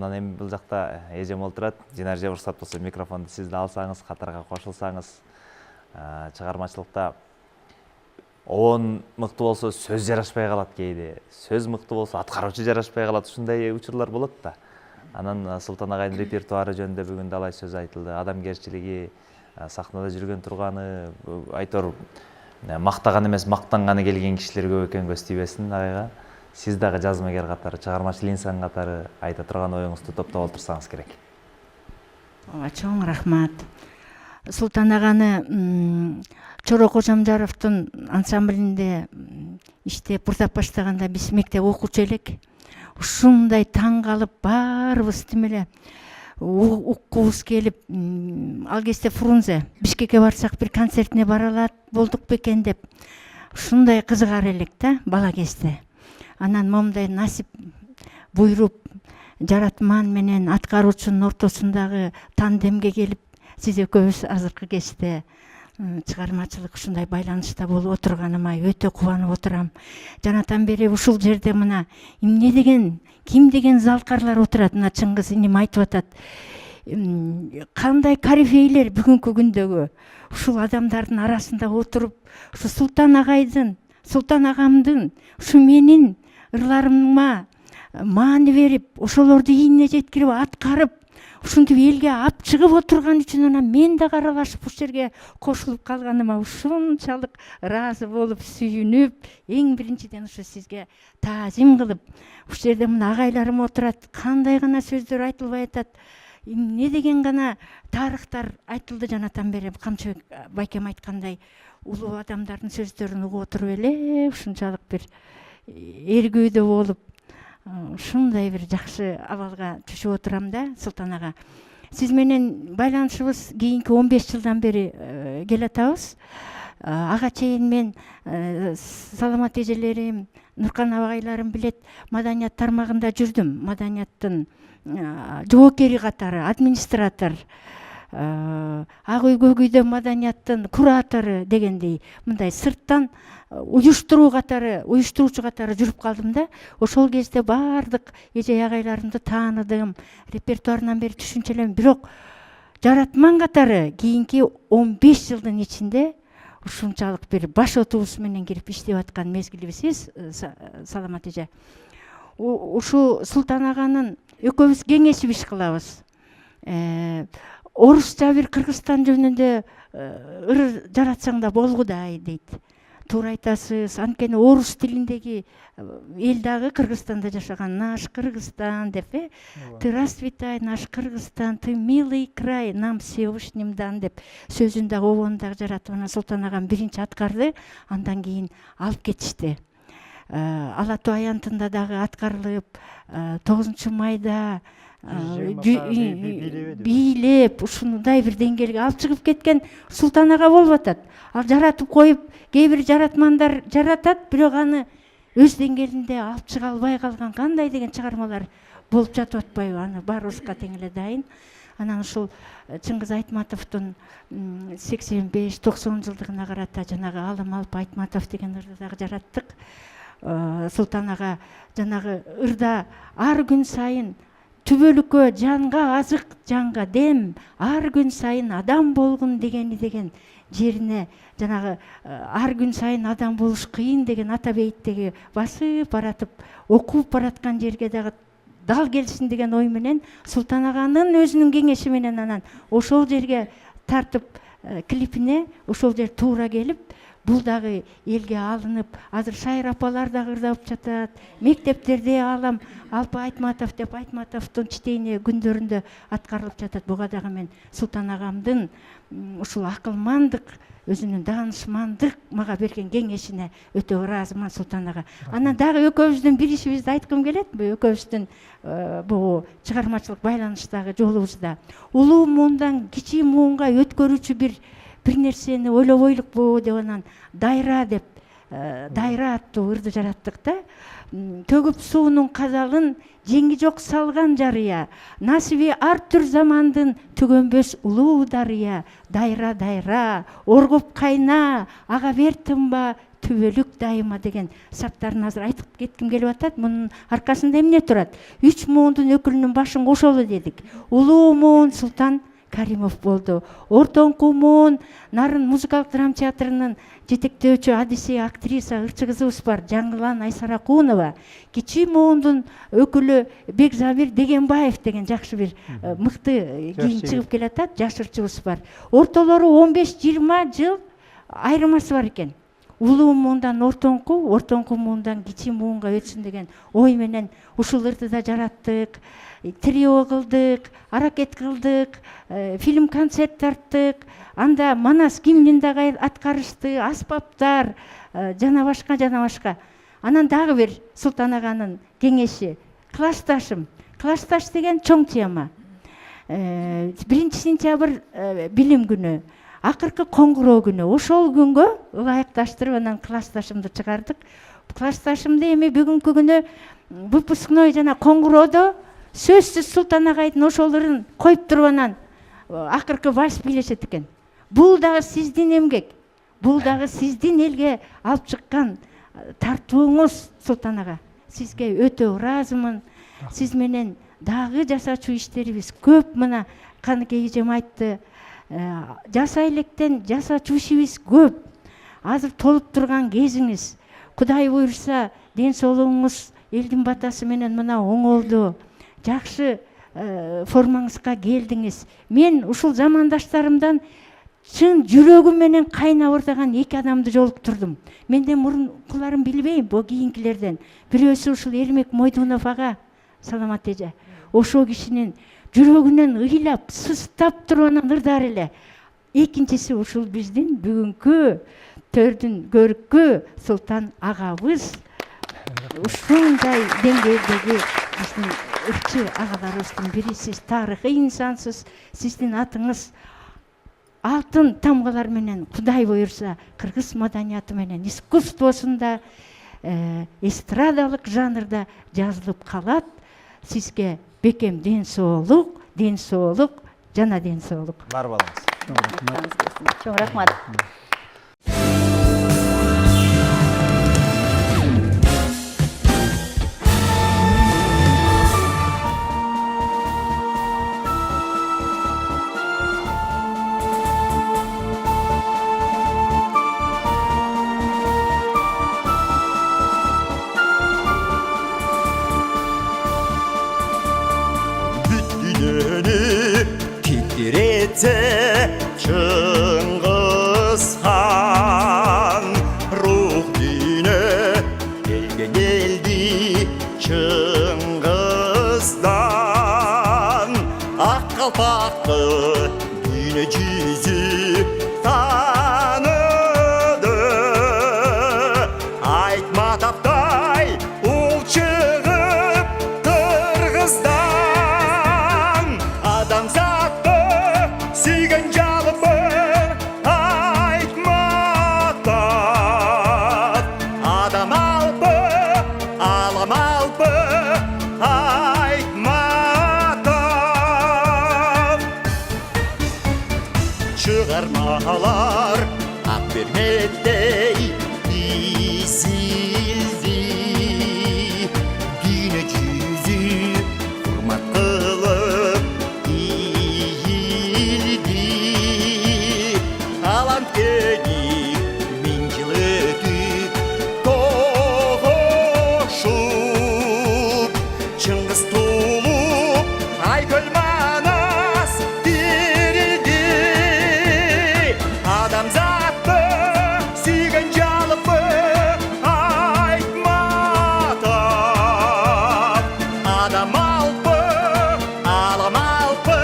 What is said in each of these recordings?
Анан эми бул жакта эжем олтурат. Жинар эже уруксат болсо микрофонду сиз да алсаңыз, катарга кошулсаңыз. Чыгармачылыкта он мыкты болсо сөз жарашпай калат кейде. Сөз мыкты болсо аткаруучу жарашпай калат. Ушундай учурлар болот да. Анан Султан агайдын репертуары жөнүндө бүгүн далай сөз айтылды. Адамгерчилиги, сахнада жүргөн турганы, айтор мактаган эмес, мактанганы келген кишилер көп экен, көз тийбесин агайга. Сиз дагы жазмагер катары, чыгармачыл инсан катары айта турган оюңузду топтоп олтурсаңыз керек. Чоң рахмат. Султан аганы Чорок Кожамжаровдун ансамблинде иштеп бурдап баштаганда биз мектеп окуучу элек. Ушундай таң калып баарыбыз тимеле уккубуз келип, ал кезде Фрунзе Бишкекке барсак бир концертине бара алат болдук бекен деп ушундай кызыгар элек да бала кезде. Анан момундай насип буйруп жаратман менен аткаруучунун ортосундагы тандемге келип, сиз экөөбүз азыркы кезде чыгармачылык ушундай байланышта болуп отурганыма өтө кубанып отурам. Жанатан бери ушул жерде мына эмне деген, ким деген залкарлар отурат, мына Чыңгыз иним айтып атат. Кандай корифейлер бүгүнкү күндөгү ушул адамдардын арасында отуруп, ушу Султан агайдын, Султан агамдын, ушу менин ырларыма маани берип, ошолорду ийине жеткирип, аткарып, ушинтип элге алып чыгып отурган үчүн анан мен да аралашып ушул жерге кошулуп калганыма ушунчалык ыраазы болуп, сүйүнүп, эң биринчиден ушу сизге таазим кылып, ушул жерде мына агайларым отурат, кандай гана сөздөр айтылбай атат, эмне деген гана тарыхтар айтылды. Жанатан бери Камчыбек байкем айткандай, улуу адамдардын сөздөрүн угуп отуруп эле ушунчалык бир эргүүдө болуп, ушундай бир жакшы абалга түшүп отурам да. Султан ага, сиз менен байланышыбыз кийинки 15 жылдан бери келатабыз. Ага чейин мен саламат эжелерим, Нуркан абагайларым билет, маданият тармагында жүрдүм. Маданияттын жоокери катары, администратор, ак үй көк үйдө маданияттын куратору дегендей мындай сырттан уюштуруучу катары жүрүп калдым да. Ошол кезде баардык эже агайларымды тааныдым, репертуарынан бери түшүнчөлөм. Бирок жаратман катары кийинки 15 жылдын ичинде ушунчалык бир баш отубуз менен кирип иштеп аткан мезгилибиз, саламат эже. Ушу Султан аганын экөөбүз кеңешип иш кылабыз. Орусча бир Кыргызстан жөнүндө ыр жаратсаң да болгудай дейт. Туура айтасыз, анткени орус тилиндеги эл дагы Кыргызстанда жашаган, наш Кыргызстан деп, ты расцветай, наш Кыргызстан, ты милый край, нам Всевышним-дан деп сөзүн дагы обонун дагы жаратып, анан Султан агам биринчи аткарды, андан кийин алып кетишти. Ала Тоо аянтында дагы аткарылып, 9 майда бийлеп ушундай бир деңгээлге алып чыгып кеткен Султан ага болуп атат. Ал жаратып коюп, кээ бир жаратмандар жаратат, бирок аны өз деңгээлинде алып чыга албай калган кандай деген чыгармалар болуп жатып атпайбы? Аны баарыбызга тең эле дайын. Анан ушул Чыңгыз Айтматовдун 85-90 жылдыгына карата жанагы Алым Алп Айтматов деген ырды дагы жараттык. Султан ага жанагы ырда ар күн сайын түбөлүккө жанга азык, жанга дем, ар күн сайын адам болгун деген жерине жанагы ар күн сайын адам болуш кыйын деген ата бейиттеги басып баратып, окуп бараткан жерге дагы дал келсин деген ой менен Султан аганын өзүнүн кеңеши менен анан ошол жерге тартып клипине ошол жер туура келип, бул дагы элге алынып, азыр шайыр апалар дагы ырдап жатат. Мектептерде Алым Алп Айтматов деп Айтматовдун читейне күндөрүндө аткарылып жатат. Буга дагы мен Султан агамдын ушул акылмандык, өзүнүн даанышмандык мага берген кеңешине өтө ыраазымын Султан ага. Анан дагы экөөбүздүн бир ишибизди айткым келет. Бул экөөбүздүн бул чыгармачылык байланыштагы жолубузда улуу муундан кичи муунга өткөрүүчү бир нерсени ойлобойлукпу деп анан Дайра деп Дайра аттуу ырды жараттык да. Төгүп суунун казалын жеңи жок салган жарыя, насиби ар түр замандын түгөнбөс улуу дарыя. Дайра дайра оргуп кайна, ага бер тынба түбөлүк дайыма деген саптарын азыр айтып кетким келип атат. Мунун аркасында эмне турат? 3 муундун өкүлүнүн башын кошолу дедик. Улуу муун Султан Каримов болду. Ортоңку муун Нарын музыкалык драма театрынын жетектөөчү Одиссея актриса ырчы кызыбыз бар, Жаңылан Айсаракунова. Кичи муундун өкүлү Бекзабир Дегенбаев деген жакшы бир мыкты кийин чыгып келатат, жаш ырчыбыз бар. Ортолору 15-20 жыл айырмасы бар экен. Улуу муундан ортоңку муундан кичи муунга өтсүн деген ой менен ушул ырдыда жараттык. Трио кылдык, аракет кылдык, фильм концерт тарттык, анда Манас гимнин дагы аткарышты, аспаптар, жана башка. Анан дагы бир Султан аганын кеңеши, классташым. Классташ деген чоң тема. 1 сентябрь билим күнү, акыркы коңгуроо күнү. Ошол күнгө ылайыкташтырып анан классташымды чыгардык. Классташымды эми бүгүнкү күнү выпускной жана коңгуроодо сөзсүз Султан агайдын ошолорун коюп туруп анан акыркы вальс бийлешет экен. Бул дагы сиздин эмгек. Бул дагы сиздин элге алып чыккан тартууңуз, Султан ага. Сизге өтө ыраазымын. Сиз менен дагы жасачу иштерибиз көп. Мына Каныкей эжем айтты. Жасай электен жасачу ишибиз көп. Азыр толуп турган кезиңиз. Кудай буйрса, ден соолугуңуз элдин батасы менен мына оңолду. Жакшы формаңызга келдиңиз. Мен ушул замандаштарымдан чын жүрөгүм менен кайнап ырдаган 2 адамды жолуктурдум. Менден мурункуларын билбейм, бу кийинкилерден. Бирөөсү ушул Эрмек Мойдунов ага, саламат эже. Ошол кишинин жүрөгүнөн ыйлап, сыстап туруп анан ырдар эле. Экинчиси ушул биздин бүгүнкү төрдүн көркү Султан агабыз. Ушундай деңгээлдеги биздин ырчы агаларыбыздын бири. Сиз тарыхый инсансыз, сиздин атыңыз алтын тамгалар менен Кудай буйрса кыргыз маданияты менен искусствосунда, эстрадалык жанрда жазылып калат. Сизге бекем ден соолук, жана ден соолук. Бар балаңыз. Чоң рахмат. Чыңгыз хан рух дине элге келди Чыңгыздан ак калпакты дүйнө жүзү тааныды Айтматовдай ул чыгып Кыргыздан адамзатты сүйген жалпы Айтматов адам алпы алам алпы Айтматов чыгармалар ак берметтей изилди дүйнө жүзү урмат кылып Алан кедик миң жыл өтүп тогошуп Чыңгыз туулуп Айкөл Манас тирилди Адамзатты сүйгөн жалпы Айтматов адам алпы алам алпы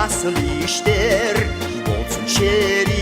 Asıl işler olsun şerif